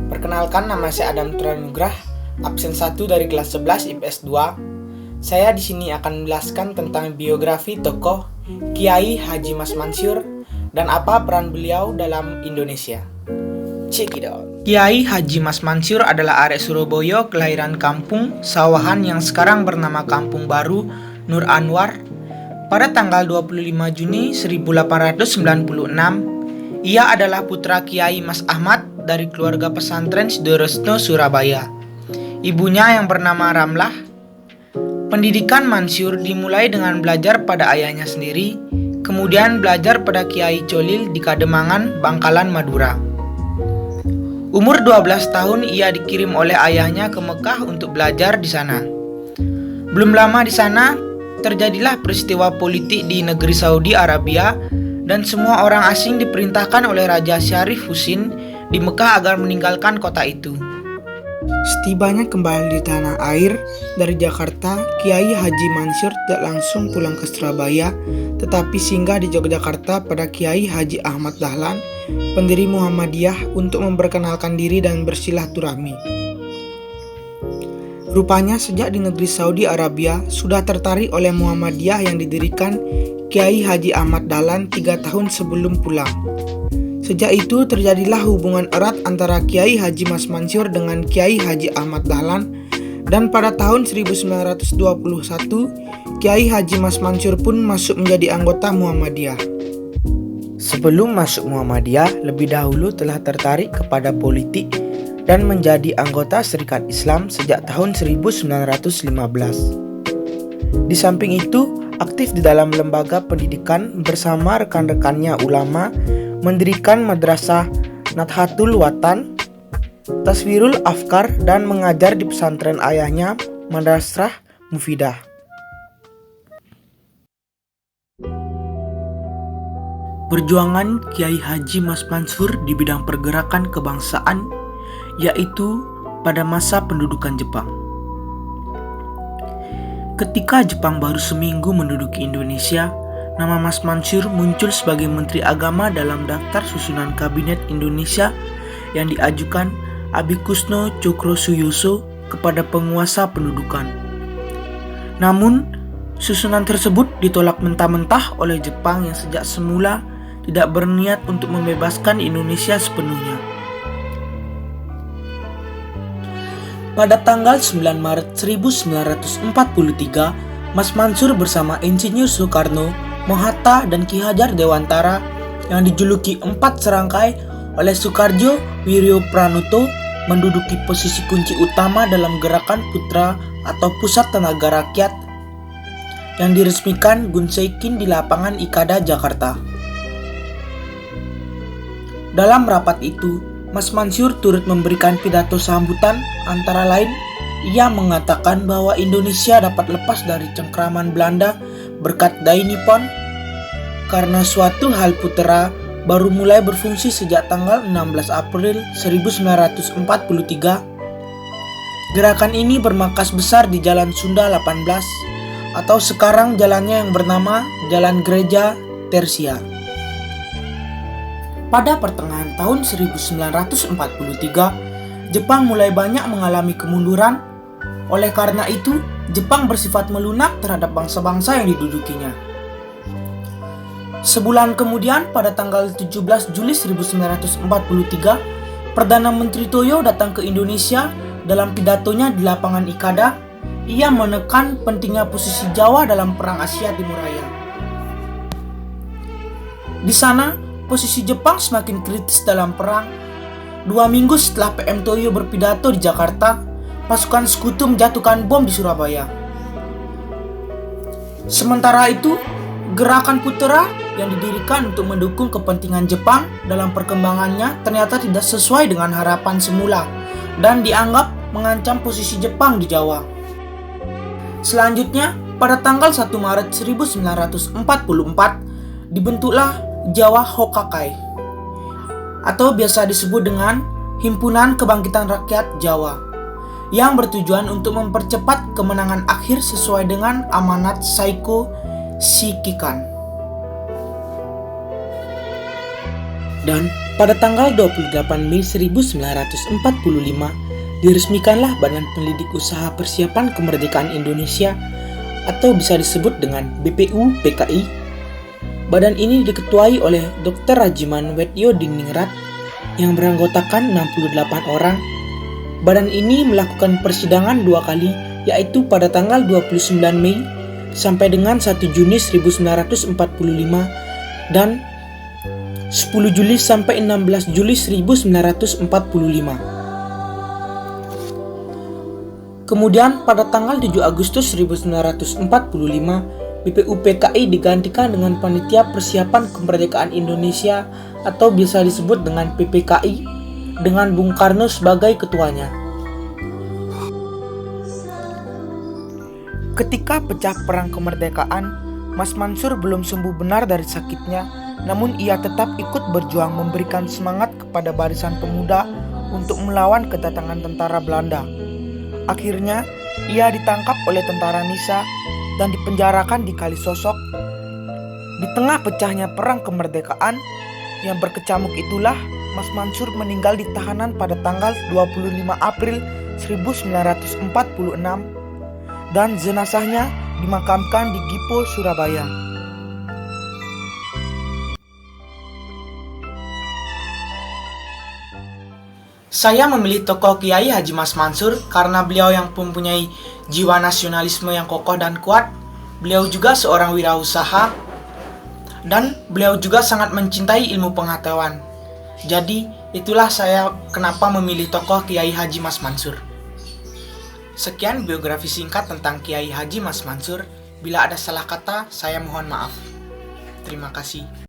Perkenalkan, nama saya Adam Turanugrah, absen 1 dari kelas 11 IPS 2. Saya di sini akan menjelaskan tentang biografi tokoh Kiai Haji Mas Mansur dan apa peran beliau dalam Indonesia. Check it out. Kiai Haji Mas Mansur adalah arek Surabaya kelahiran kampung Sawahan yang sekarang bernama Kampung Baru Nur Anwar. Pada tanggal 25 Juni 1896, ia adalah putra Kiai Mas Ahmad dari keluarga pesantren Sidoresno, Surabaya. Ibunya yang bernama Ramlah. Pendidikan Mansur dimulai dengan belajar pada ayahnya sendiri, kemudian belajar pada Kiai Colil di Kademangan, Bangkalan, Madura. Umur 12 tahun ia dikirim oleh ayahnya ke Mekah untuk belajar di sana. Belum lama di sana, terjadilah peristiwa politik di negeri Saudi Arabia dan semua orang asing diperintahkan oleh Raja Syarif Husin di Mekah agar meninggalkan kota itu. Setibanya kembali di tanah air dari Jakarta, Kiai Haji Mansur tidak langsung pulang ke Surabaya, tetapi singgah di Yogyakarta pada Kiai Haji Ahmad Dahlan, pendiri Muhammadiyah, untuk memperkenalkan diri dan bersilaturahmi. Rupanya sejak di negeri Saudi Arabia sudah tertarik oleh Muhammadiyah yang didirikan Kiai Haji Ahmad Dahlan 3 tahun sebelum pulang. Sejak itu terjadilah hubungan erat antara Kiai Haji Mas Mansur dengan Kiai Haji Ahmad Dahlan, dan pada tahun 1921 Kiai Haji Mas Mansur pun masuk menjadi anggota Muhammadiyah. Sebelum masuk Muhammadiyah, lebih dahulu telah tertarik kepada politik dan menjadi anggota Serikat Islam sejak tahun 1915. Di samping itu, aktif di dalam lembaga pendidikan bersama rekan-rekannya ulama, mendirikan Madrasah Nahdlatul Watan, Taswirul Afkar, dan mengajar di pesantren ayahnya, Madrasah Mufidah. Perjuangan Kiai Haji Mas Mansur di bidang pergerakan kebangsaan, yaitu pada masa pendudukan Jepang. Ketika Jepang baru seminggu menduduki Indonesia, nama Mas Mansur muncul sebagai Menteri Agama dalam daftar susunan Kabinet Indonesia yang diajukan Abikusno Cokrosuyoso kepada penguasa pendudukan. Namun, susunan tersebut ditolak mentah-mentah oleh Jepang yang sejak semula tidak berniat untuk membebaskan Indonesia sepenuhnya. Pada tanggal 9 Maret 1943, Mas Mansur bersama Insinyur Soekarno, Mohatta, dan Ki Hajar Dewantara yang dijuluki 4 serangkai oleh Soekarjo Wiryo Pranoto menduduki posisi kunci utama dalam gerakan Putra atau Pusat Tenaga Rakyat yang diresmikan Gun Saikin di lapangan Ikada, Jakarta. Dalam rapat itu, Mas Mansur turut memberikan pidato sambutan, antara lain ia mengatakan bahwa Indonesia dapat lepas dari cengkraman Belanda berkat Dai Nippon karena suatu hal putera baru mulai berfungsi sejak tanggal 16 April 1943. Gerakan ini bermarkas besar di Jalan Sunda 18 atau sekarang jalannya yang bernama Jalan Gereja Tersia. Pada pertengahan tahun 1943, Jepang mulai banyak mengalami kemunduran. Oleh karena itu, Jepang bersifat melunak terhadap bangsa-bangsa yang didudukinya. Sebulan kemudian, pada tanggal 17 Juli 1943, Perdana Menteri Toyo datang ke Indonesia. Dalam pidatonya di lapangan Ikada, ia menekan pentingnya posisi Jawa dalam Perang Asia Timur Raya. Di sana, posisi Jepang semakin kritis dalam perang. 2 minggu setelah PM Toyo berpidato di Jakarta, pasukan sekutu menjatuhkan bom di Surabaya. Sementara itu, gerakan Putra yang didirikan untuk mendukung kepentingan Jepang dalam perkembangannya ternyata tidak sesuai dengan harapan semula dan dianggap mengancam posisi Jepang di Jawa. Selanjutnya, pada tanggal 1 Maret 1944, dibentuklah Jawa Hokakai atau biasa disebut dengan Himpunan Kebangkitan Rakyat Jawa yang bertujuan untuk mempercepat kemenangan akhir sesuai dengan amanat Saiko Shikikan. Dan Pada tanggal 28 Mei 1945, diresmikanlah Badan Pendidik Usaha Persiapan Kemerdekaan Indonesia atau bisa disebut dengan BPUPKI. Badan ini diketuai oleh Dr. Rajiman Wetyo Diningrat yang beranggotakan 68 orang. Badan ini melakukan persidangan 2 kali, yaitu pada tanggal 29 Mei sampai dengan 1 Juni 1945 dan 10 Juli sampai 16 Juli 1945. Kemudian pada tanggal 7 Agustus 1945, BPUPKI digantikan dengan Panitia Persiapan Kemerdekaan Indonesia atau biasa disebut dengan PPKI dengan Bung Karno sebagai ketuanya. Ketika pecah perang kemerdekaan, Mas Mansur belum sembuh benar dari sakitnya. Namun ia tetap ikut berjuang memberikan semangat kepada barisan pemuda untuk melawan kedatangan tentara Belanda. Akhirnya, ia ditangkap oleh tentara Nisa dan dipenjarakan di Kalisosok. Di tengah pecahnya perang kemerdekaan yang berkecamuk itulah Mas Mansur meninggal di tahanan pada tanggal 25 April 1946 dan jenazahnya dimakamkan di Gipo, Surabaya. Saya memilih tokoh Kiai Haji Mas Mansur karena beliau yang mempunyai jiwa nasionalisme yang kokoh dan kuat. Beliau juga seorang wirausaha dan beliau juga sangat mencintai ilmu pengetahuan. Jadi itulah saya kenapa memilih tokoh Kiai Haji Mas Mansur. Sekian biografi singkat tentang Kiai Haji Mas Mansur. Bila ada salah kata, saya mohon maaf. Terima kasih.